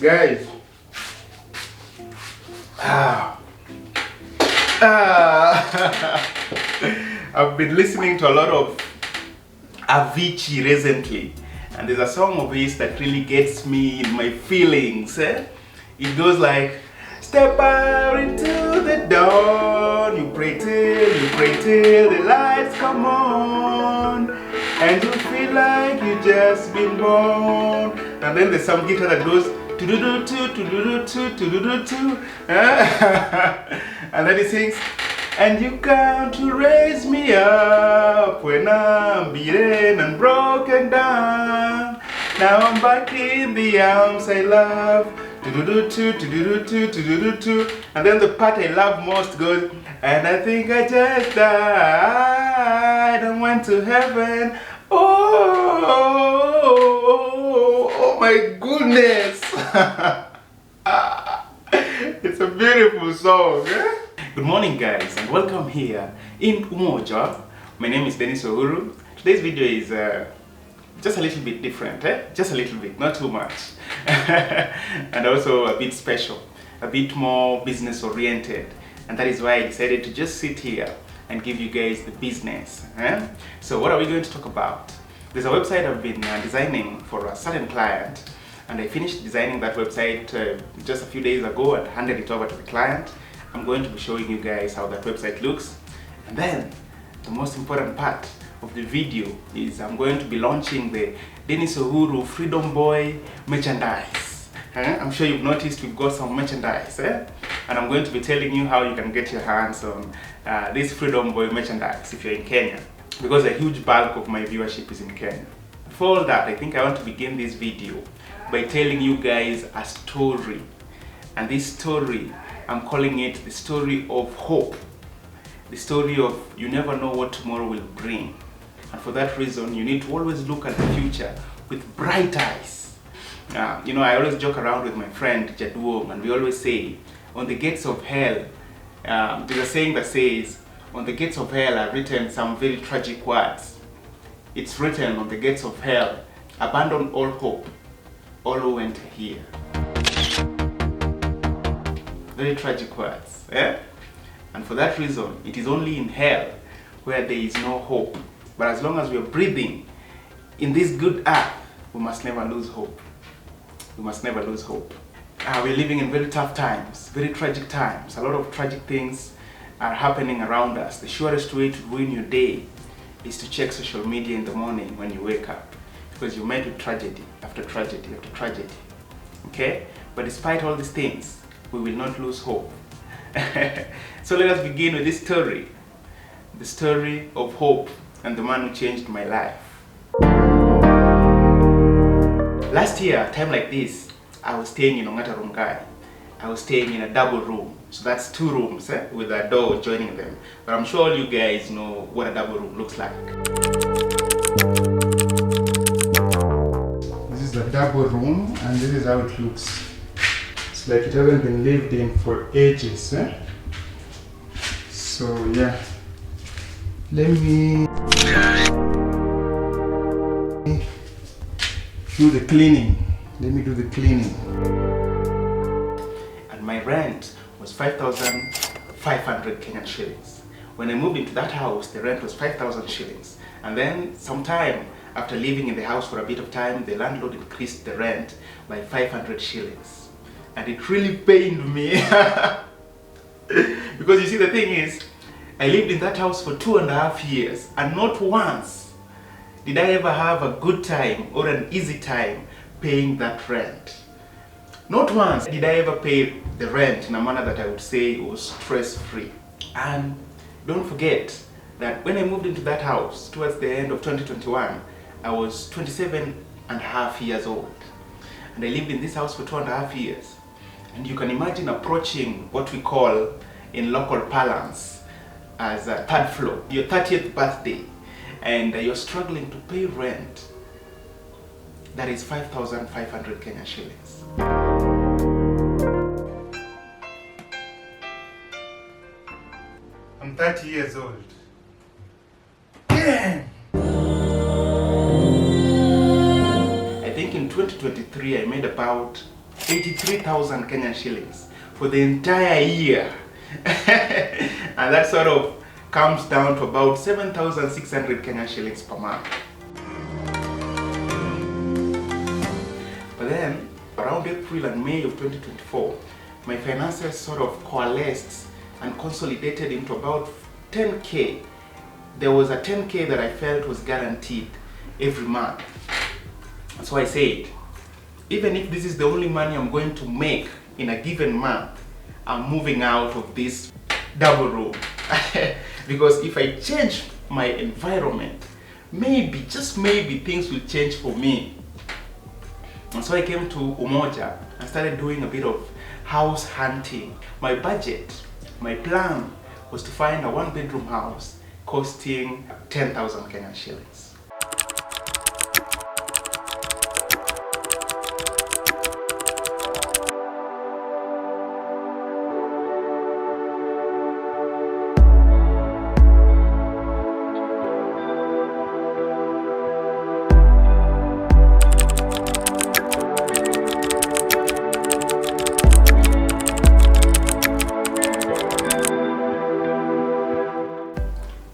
Guys, ah, I've been listening to a lot of Avicii recently, and there's a song of his that really gets me in my feelings. It goes like, step out into the dawn, you pray till the lights come on, and you feel like you just been born. And then there's some guitar that goes, and then he sings, and you come to raise me up when I'm beaten and broken down. Now I'm back in the arms I love. And then the part I love most goes, and I think I just died and went to heaven. Oh my goodness. It's a beautiful song. Good morning guys, and welcome here in Umoja. My name is Dennis Uhuru. Today's video is just a little bit different, just a little bit, not too much. And also a bit special, a bit more business oriented, and that is why I decided to just sit here and give you guys the business. So what are we going to talk about? There's a website I've been designing for a certain client, and I finished designing that website just a few days ago and handed it over to the client. I'm going to be showing you guys how that website looks, and then the most important part of the video is I'm going to be launching the Dennis Uhuru Freedom Boy merchandise. I'm sure you've noticed we've got some merchandise, and I'm going to be telling you how you can get your hands on this Freedom Boy merchandise if you're in Kenya, because a huge bulk of my viewership is in Kenya. For all that, I think I want to begin this video by telling you guys a story, and this story, I'm calling it the story of hope. The story of you never know what tomorrow will bring. And for that reason, you need to always look at the future with bright eyes. You know, I always joke around with my friend Jaduong, and we always say, on the gates of hell, there's a saying that says, on the gates of hell are written some very tragic words. It's written on the gates of hell, abandon all hope, all who enter here. Very tragic words, And for that reason, it is only in hell where there is no hope. But as long as we are breathing in this good earth, we must never lose hope. We must never lose hope. We're living in very tough times, very tragic times. A lot of tragic things are happening around us. The surest way to ruin your day is to check social media in the morning when you wake up, because you're met with tragedy after tragedy after tragedy. Okay? But despite all these things, we will not lose hope. So let us begin with this story. The story of hope and the man who changed my life. Last year, time like this, I was staying in Ongata Rongai. I was staying in a double room. So that's two rooms with a door joining them. But I'm sure all you guys know what a double room looks like. This is the double room, and this is how it looks. It's like it hasn't been lived in for ages. So yeah, let me do the cleaning. Let me do the cleaning. And my rent was 5,500 Kenyan shillings. When I moved into that house, the rent was 5,000 shillings. And then sometime after living in the house for a bit of time, the landlord increased the rent by 500 shillings. And it really pained me. Because you see, the thing is, I lived in that house for 2.5 years, and not once did I ever have a good time or an easy time paying that rent. Not once did I ever pay the rent in a manner that I would say was stress-free. And don't forget that when I moved into that house towards the end of 2021, I was 27.5 years old. And I lived in this house for 2.5 years. And you can imagine approaching what we call in local parlance as a third floor, your 30th birthday, and you're struggling to pay rent. That is 5,500 Kenyan shillings. I'm 30 years old. Damn! I think in 2023 I made about 83,000 Kenyan shillings for the entire year. And that sort of comes down to about 7,600 Kenyan shillings per month. But then, around April and May of 2024, my finances sort of coalesced and consolidated into about 10K. There was a 10K that I felt was guaranteed every month. And so I said, even if this is the only money I'm going to make in a given month, I'm moving out of this double room. Because if I change my environment, maybe, just maybe, things will change for me. And so I came to Umoja and started doing a bit of house hunting. My budget, my plan was to find a one-bedroom house costing 10,000 Kenyan shillings.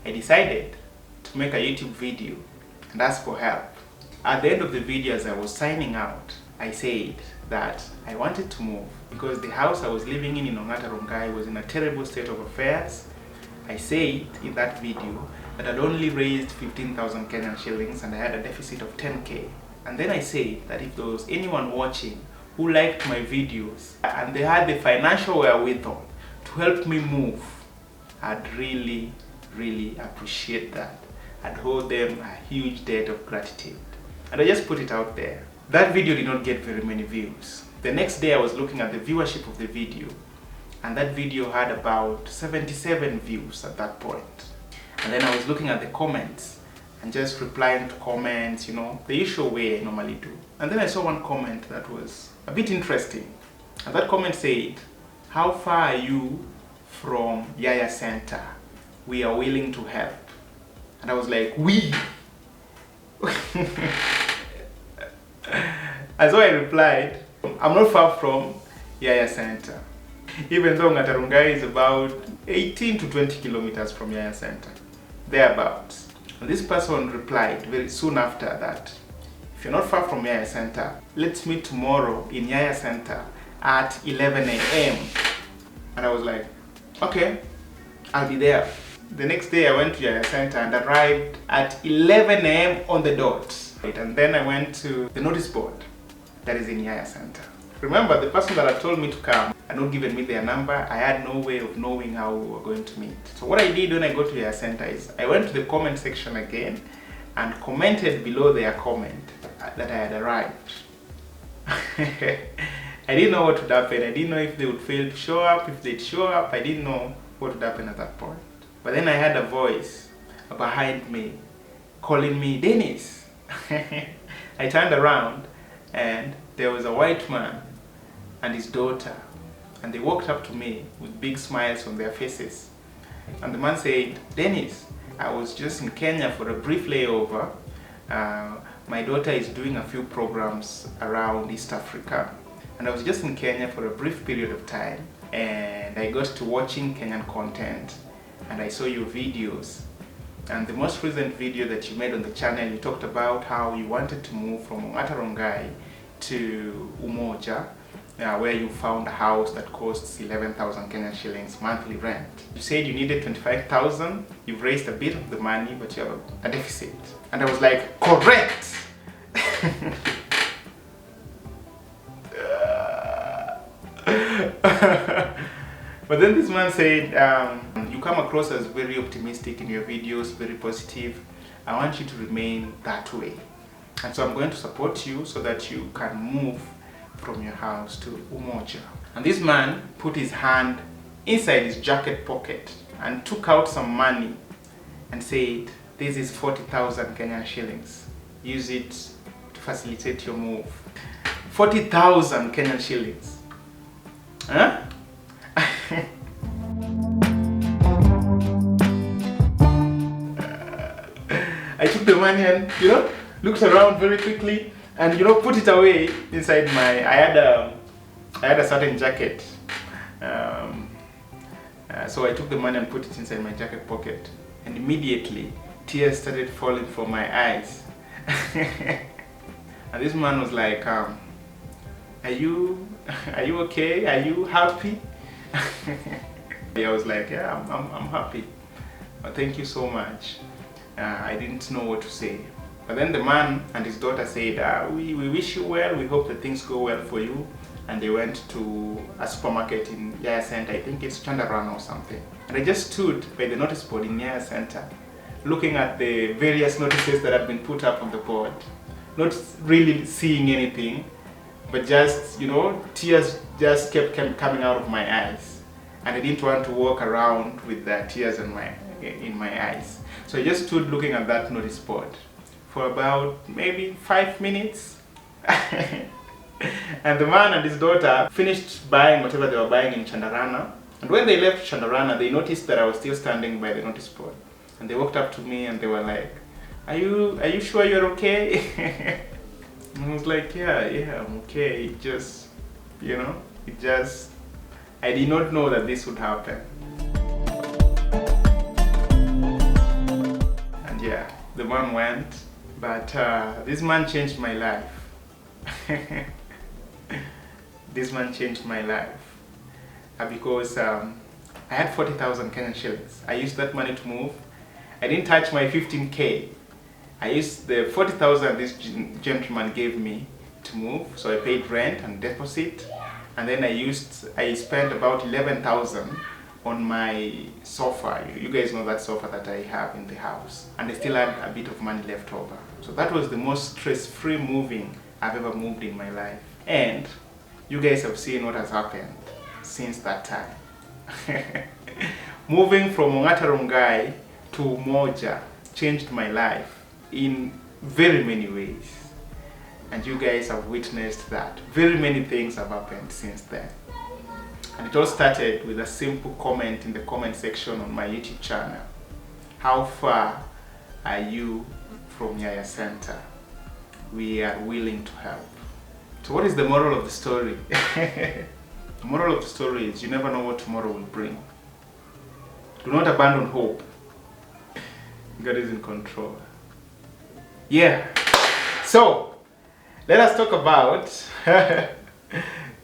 I decided to make a YouTube video and ask for help. At the end of the video, as I was signing out, I said that I wanted to move because the house I was living in Ongata Rongai was in a terrible state of affairs. I said in that video that I'd only raised 15,000 Kenyan shillings and I had a deficit of 10K. And then I said that if there was anyone watching who liked my videos and they had the financial wherewithal to help me move, I'd really appreciate that. I'd hold them a huge debt of gratitude. And I just put it out there. That video did not get very many views. The next day I was looking at the viewership of the video, and that video had about 77 views at that point. And then I was looking at the comments and just replying to comments, you know, the usual way I normally do. And then I saw one comment that was a bit interesting. And that comment said, "How far are you from Yaya Center? We are willing to help." And I was like, we? And so I replied, I'm not far from Yaya Center. Even though Ongata Rongai is about 18 to 20 kilometers from Yaya Center, thereabouts. And this person replied very soon after that, "If you're not far from Yaya Center, let's meet tomorrow in Yaya Center at 11 a.m. And I was like, okay, I'll be there. The next day I went to Yaya Center and arrived at 11 a.m. on the dot. And then I went to the notice board that is in Yaya Center. Remember, the person that had told me to come had not given me their number. I had no way of knowing how we were going to meet. So what I did when I got to Yaya Center is I went to the comment section again and commented below their comment that I had arrived. I didn't know what would happen. I didn't know if they would fail to show up, if they'd show up. I didn't know what would happen at that point. But then I heard a voice behind me calling me Dennis. I turned around and there was a white man and his daughter, and they walked up to me with big smiles on their faces. And the man said, "Dennis, I was just in Kenya for a brief layover. My daughter is doing a few programs around East Africa, and I was just in Kenya for a brief period of time, and I got to watching Kenyan content, and I saw your videos. And the most recent video that you made on the channel, you talked about how you wanted to move from Ongata Rongai to Umoja, where you found a house that costs 11,000 Kenyan shillings monthly rent. You said you needed 25,000, you've raised a bit of the money, but you have a deficit." And I was like, correct! But then this man said, "You come across as very optimistic in your videos, very positive. I want you to remain that way. And so I'm going to support you so that you can move from your house to Umoja." And this man put his hand inside his jacket pocket and took out some money and said, "This is 40,000 Kenyan shillings. Use it to facilitate your move." 40,000 Kenyan shillings. Huh? I took the money and, looked around very quickly and, put it away inside I had I had a certain jacket. So I took the money and put it inside my jacket pocket, and immediately tears started falling from my eyes. And this man was like, are you okay? Are you happy? I was like, yeah, I'm happy. But thank you so much. I didn't know what to say. But then the man and his daughter said, we wish you well, we hope that things go well for you. And they went to a supermarket in Yaya Center, I think it's Chandarana or something. And I just stood by the notice board in Yaya Center, looking at the various notices that had been put up on the board. Not really seeing anything, but just, you know, tears just kept coming out of my eyes. And I didn't want to walk around with the tears in my eyes. So I just stood looking at that notice board for about maybe 5 minutes. And the man and his daughter finished buying whatever they were buying in Chandarana. And when they left Chandarana, they noticed that I was still standing by the notice board. And they walked up to me and they were like, are you sure you're okay? And I was like, yeah, I'm okay. It just, you know, I did not know that this would happen. And yeah, the man went, but this man changed my life. This man changed my life because I had 40,000 Kenyan shillings. I used that money to move. I didn't touch my 15K. I used the 40,000 this gentleman gave me to move. So I paid rent and deposit, and then I spent about 11,000 on my sofa. You guys know that sofa that I have in the house, and I still had a bit of money left over. So that was the most stress-free moving I've ever moved in my life. And you guys have seen what has happened since that time. Moving from Ongata Rongai to Umoja changed my life in very many ways. And you guys have witnessed that. Very many things have happened since then. And it all started with a simple comment in the comment section on my YouTube channel. How far are you from Yaya Center? We are willing to help. So what is the moral of the story? The moral of the story is you never know what tomorrow will bring. Do not abandon hope. God is in control. Yeah. So, let us talk about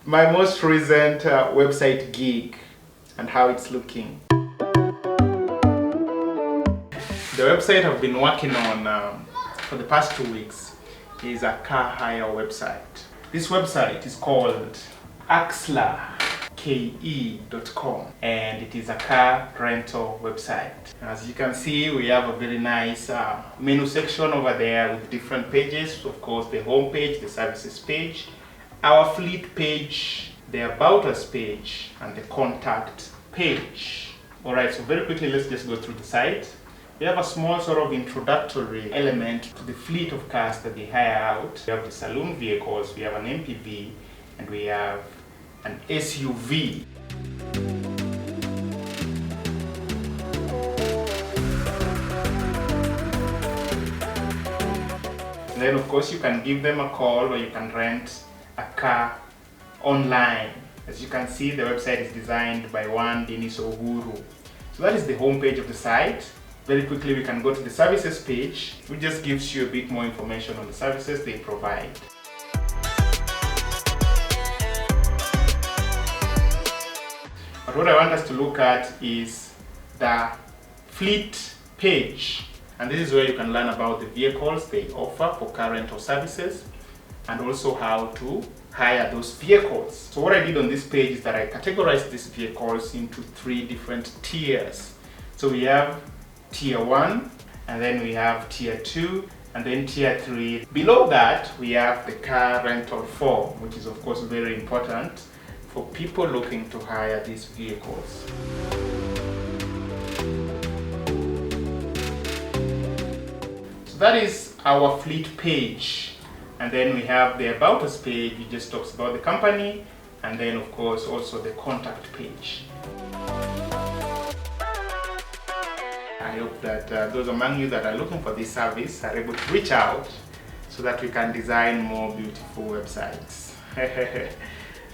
my most recent website gig and how it's looking. The website I've been working on for the past 2 weeks is a car hire website. This website is called axlake.com, and it is a car rental website. As you can see, we have a very nice menu section over there with different pages. Of course, the home page, the services page, our fleet page, the about us page, and the contact page. Alright, so very quickly, let's just go through the site. We have a small sort of introductory element to the fleet of cars that they hire out. We have the saloon vehicles, we have an MPV, and we have an SUV. And then of course you can give them a call, or you can rent a car online. As you can see, the website is designed by one Dennis Uhuru. So that is the home page of the site. Very quickly we can go to the services page, which just gives you a bit more information on the services they provide. But what I want us to look at is the fleet page. And this is where you can learn about the vehicles they offer for car rental services, and also how to hire those vehicles. So what I did on this page is that I categorized these vehicles into 3 different tiers. So we have tier 1, and then we have tier 2, and then tier 3. Below that, we have the car rental form, which is of course very important for people looking to hire these vehicles. So that is our fleet page. And then we have the about us page, which just talks about the company, and then of course also the contact page. I hope that those among you that are looking for this service are able to reach out so that we can design more beautiful websites.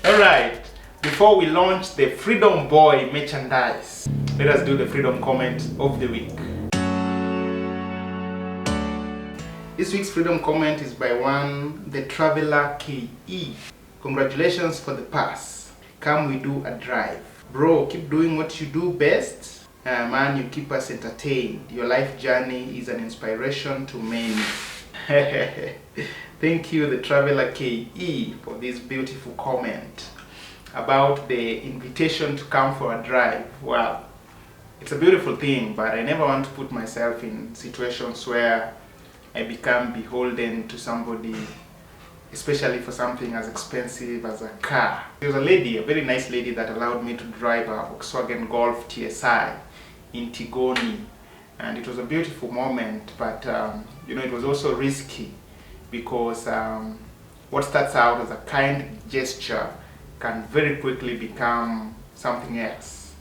Alright, before we launch the Freedom Boy merchandise, let us do the Freedom Comment of the week. This week's Freedom Comment is by one, The Traveler KE. Congratulations for the pass. Come we do a drive. Bro, keep doing what you do best. Man, you keep us entertained. Your life journey is an inspiration to many. Thank you, The Traveler KE, for this beautiful comment about the invitation to come for a drive. Wow, it's a beautiful thing, but I never want to put myself in situations where I become beholden to somebody, especially for something as expensive as a car. There was a lady, a very nice lady, that allowed me to drive a Volkswagen Golf TSI in Tigoni, and it was a beautiful moment, but you know, it was also risky because what starts out as a kind gesture can very quickly become something else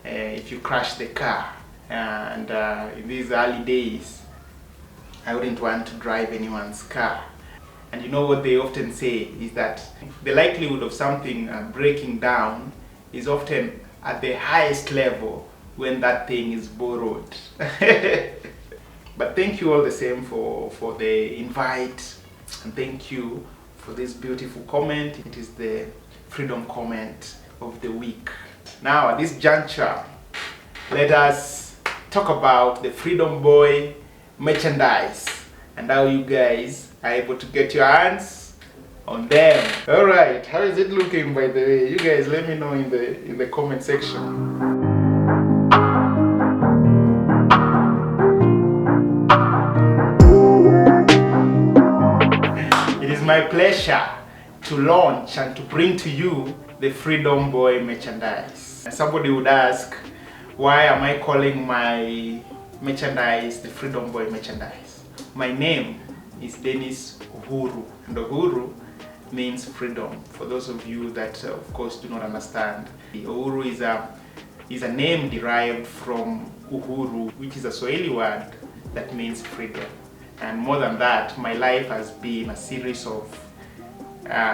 if you crash the car. And in these early days, I wouldn't want to drive anyone's car. And you know what they often say is that the likelihood of something breaking down is often at the highest level when that thing is borrowed. But thank you all the same for the invite, and thank you for this beautiful comment. It is the Freedom Comment of the week. Now at this juncture, let us talk about the Freedom Boy merchandise and how you guys are able to get your hands on them. Alright, how is it looking, by the way? You guys let me know in the comment section. It is my pleasure to launch and to bring to you the Freedom Boy merchandise. Somebody would ask, why am I calling my merchandise the Freedom Boy merchandise? My name is Dennis Uhuru, and Uhuru means freedom. For those of you that of course do not understand, Uhuru is a name derived from Uhuru, which is a Swahili word that means freedom. And more than that, my life has been a series of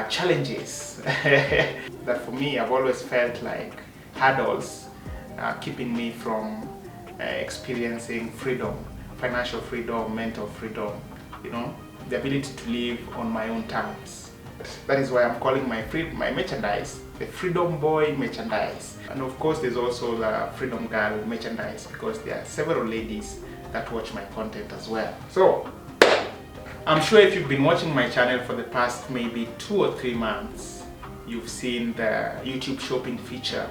challenges that for me I've always felt like hurdles keeping me from experiencing freedom, financial freedom, mental freedom, you know, the ability to live on my own terms. That is why I'm calling my merchandise the Freedom Boy merchandise. And of course there's also the Freedom Girl merchandise, because there are several ladies that watch my content as well. So I'm sure if you've been watching my channel for the past maybe 2 or 3 months, you've seen the YouTube shopping feature.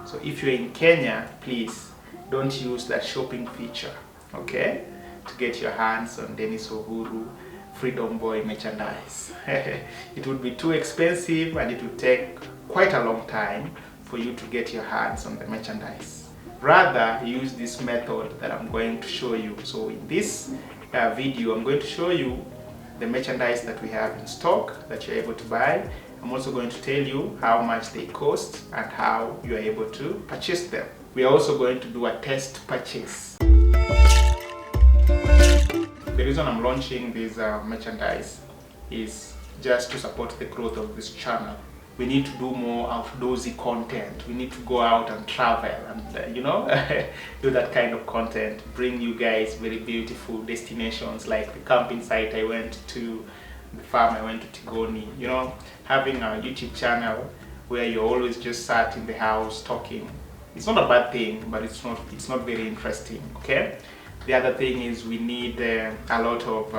So if you're in Kenya, please don't use that shopping feature, okay, to get your hands on Dennis Uhuru Freedom Boy merchandise. It would be too expensive and it would take quite a long time for you to get your hands on the merchandise. Rather, use this method that I'm going to show you. So in this video, I'm going to show you the merchandise that we have in stock that you're able to buy. I'm also going to tell you how much they cost and how you are able to purchase them. We are also going to do a test purchase. The reason I'm launching this merchandise is just to support the growth of this channel. We need to do more outdoorsy content. We need to go out and travel and you know, do that kind of content. Bring you guys very beautiful destinations like the camping site I went to, the farm I went to, Tigoni. You know, having a YouTube channel where you're always just sat in the house talking, it's not a bad thing, but it's not very interesting. Okay. The other thing is we need a lot of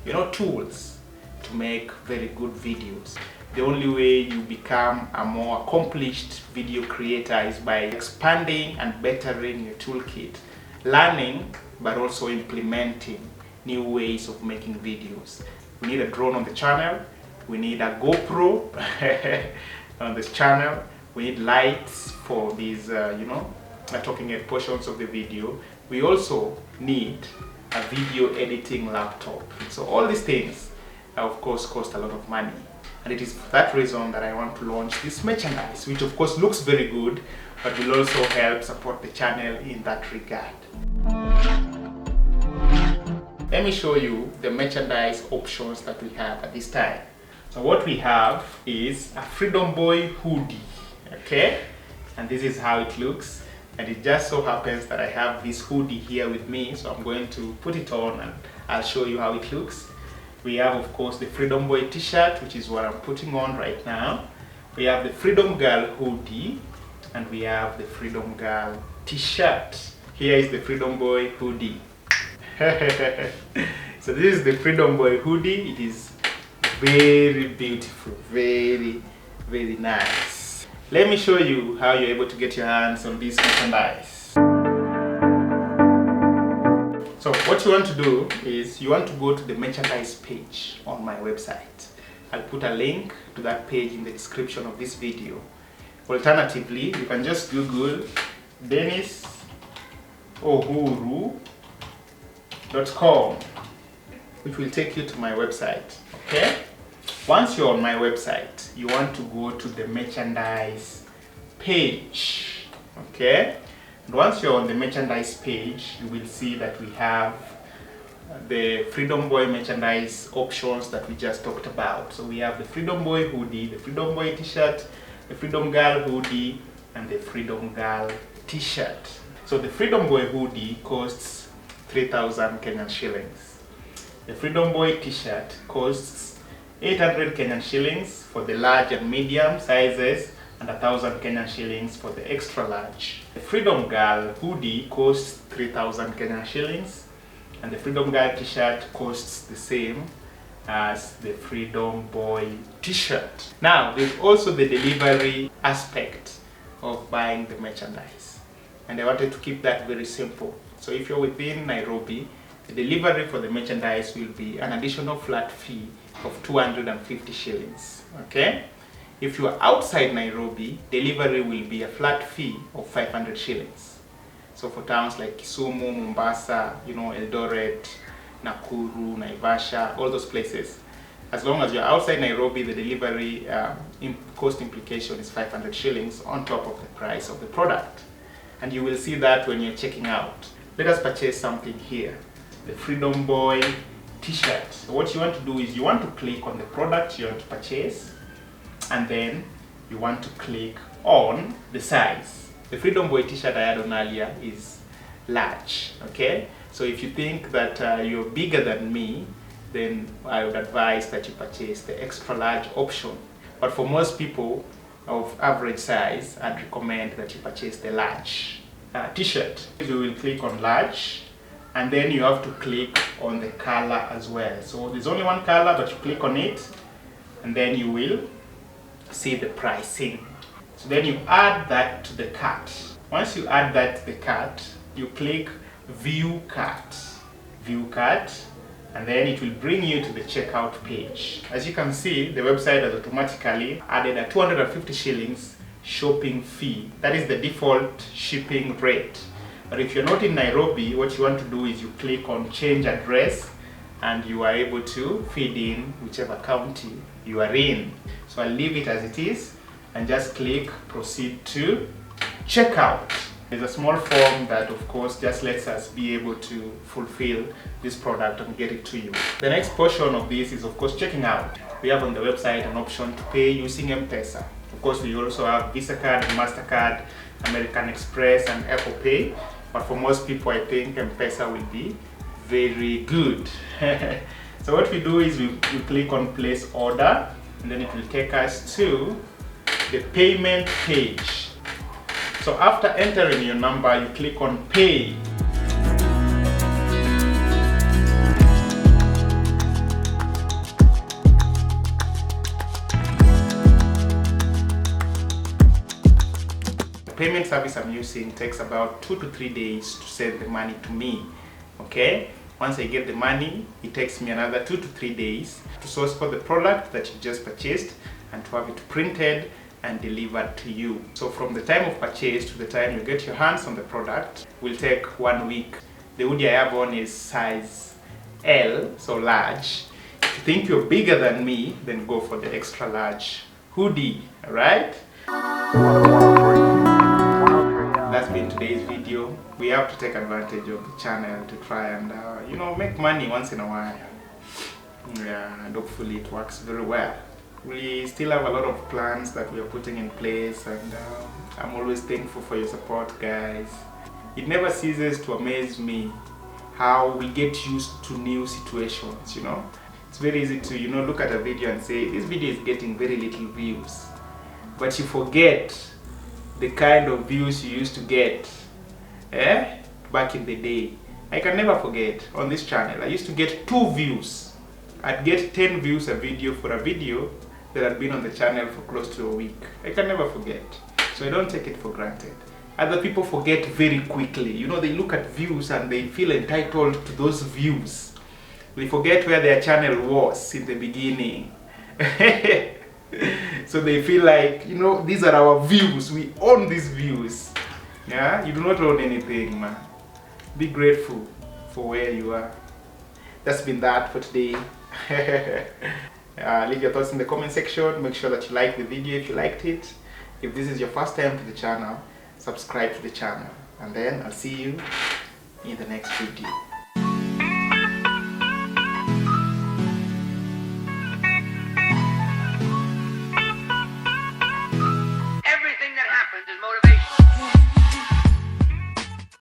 you know, tools to make very good videos. The only way you become a more accomplished video creator is by expanding and bettering your toolkit, learning but also implementing new ways of making videos. We need a drone on the channel, we need a GoPro on this channel, we need lights for these you know, talking head portions of the video. We also need a video editing laptop. So all these things of course cost a lot of money. And it is for that reason that I want to launch this merchandise, which of course looks very good, but will also help support the channel in that regard. let me show you the merchandise options that we have at this time. So what we have is a Freedom Boy hoodie, okay? And this is how it looks. And it just so happens that I have this hoodie here with me, so I'm going to put it on and I'll show you how it looks. We have, of course, the Freedom Boy t-shirt, which is what I'm putting on right now. We have the Freedom Girl hoodie, and we have the Freedom Girl t-shirt. Here is the Freedom Boy hoodie. So this is the Freedom Boy hoodie. It is very beautiful, very, very nice. Let me show you how you're able to get your hands on this merchandise. So what you want to do is you want to go to the merchandise page on my website. I'll put a link to that page in the description of this video. Alternatively, you can just Google DennisOhuru.com, which will take you to my website. Okay? Once you're on my website, you want to go to the merchandise page. Okay? And once you're on the merchandise page, you will see that we have the Freedom Boy merchandise options that we just talked about. So we have the Freedom Boy hoodie, the Freedom Boy t-shirt, the Freedom Girl hoodie, and the Freedom Girl t-shirt. So the Freedom Boy hoodie costs 3,000 Kenyan shillings. The Freedom Boy t-shirt costs 800 Kenyan shillings for the large and medium sizes, and 1,000 Kenyan shillings for the extra large. The Freedom Girl hoodie costs 3,000 Kenyan shillings, and the Freedom Girl t-shirt costs the same as the Freedom Boy t-shirt. Now, there's also the delivery aspect of buying the merchandise, and I wanted to keep that very simple. So if you're within Nairobi, the delivery for the merchandise will be an additional flat fee of 250 shillings. Okay? If you are outside Nairobi, delivery will be a flat fee of 500 shillings. So for towns like Kisumu, Mombasa, Eldoret, Nakuru, Naivasha, all those places, as long as you're outside Nairobi, the delivery cost implication is 500 shillings on top of the price of the product. And you will see that when you're checking out. Let us purchase something here, the Freedom Boy t-shirt. So what you want to do is you want to click on the product you want to purchase, and then you want to click on the size. The Freedom Boy t-shirt I had on earlier is large, okay? So if you think that you're bigger than me, then I would advise that you purchase the extra large option. But for most people of average size, I'd recommend that you purchase the large t-shirt. You will click on large, and then you have to click on the color as well. So there's only one color, but you click on it, and then you will see the pricing. So then you add that to the cart. Once you add that to the cart, you click view cart, and then it will bring you to the checkout page. As you can see, the website has automatically added a 250 shillings shopping fee. That is the default shipping rate. But if you're not in Nairobi, what you want to do is you click on change address, and you are able to feed in whichever county you are in. So I'll leave it as it is and just click proceed to checkout. There's a small form that of course just lets us be able to fulfill this product and get it to you. The next portion of this is of course checking out. We have on the website an option to pay using M-Pesa. Of course we also have Visa card, MasterCard, American Express, and Apple Pay. But for most people, I think M-Pesa will be very good. So what we do is we click on place order, and then it will take us to the payment page. So after entering your number, you click on pay. The payment service I'm using takes about 2 to 3 days to send the money to me. Okay? Once I get the money, it takes me another 2 to 3 days to source for the product that you just purchased and to have it printed and delivered to you. So from the time of purchase to the time you get your hands on the product will take 1 week. The hoodie I have on is size L, so large. If you think you're bigger than me, then go for the extra large hoodie, alright? that's been today's video. We have to take advantage of the channel to try and you know, make money once in a while. Yeah, and hopefully it works very well. We still have a lot of plans that we are putting in place, and I'm always thankful for your support, guys. It never ceases to amaze me how we get used to new situations, you know. It's very easy to, you know, look at a video and say, this video is getting very little views. But you forget the kind of views you used to get back in the day. I can never forget, on this channel, I used to get 2 views. I'd get 10 views a video for a video that had been on the channel for close to a week. I can never forget. So I don't take it for granted. Other people forget very quickly. You know, they look at views and they feel entitled to those views. They forget where their channel was in the beginning. So they feel like, you know, these are our views. We own these views. Yeah, you do not own anything, man. Be grateful for where you are. That's been that for today. Leave your thoughts in the comment section. Make sure that you like the video if you liked it. If this is your first time to the channel, subscribe to the channel, and then I'll see you in the next video.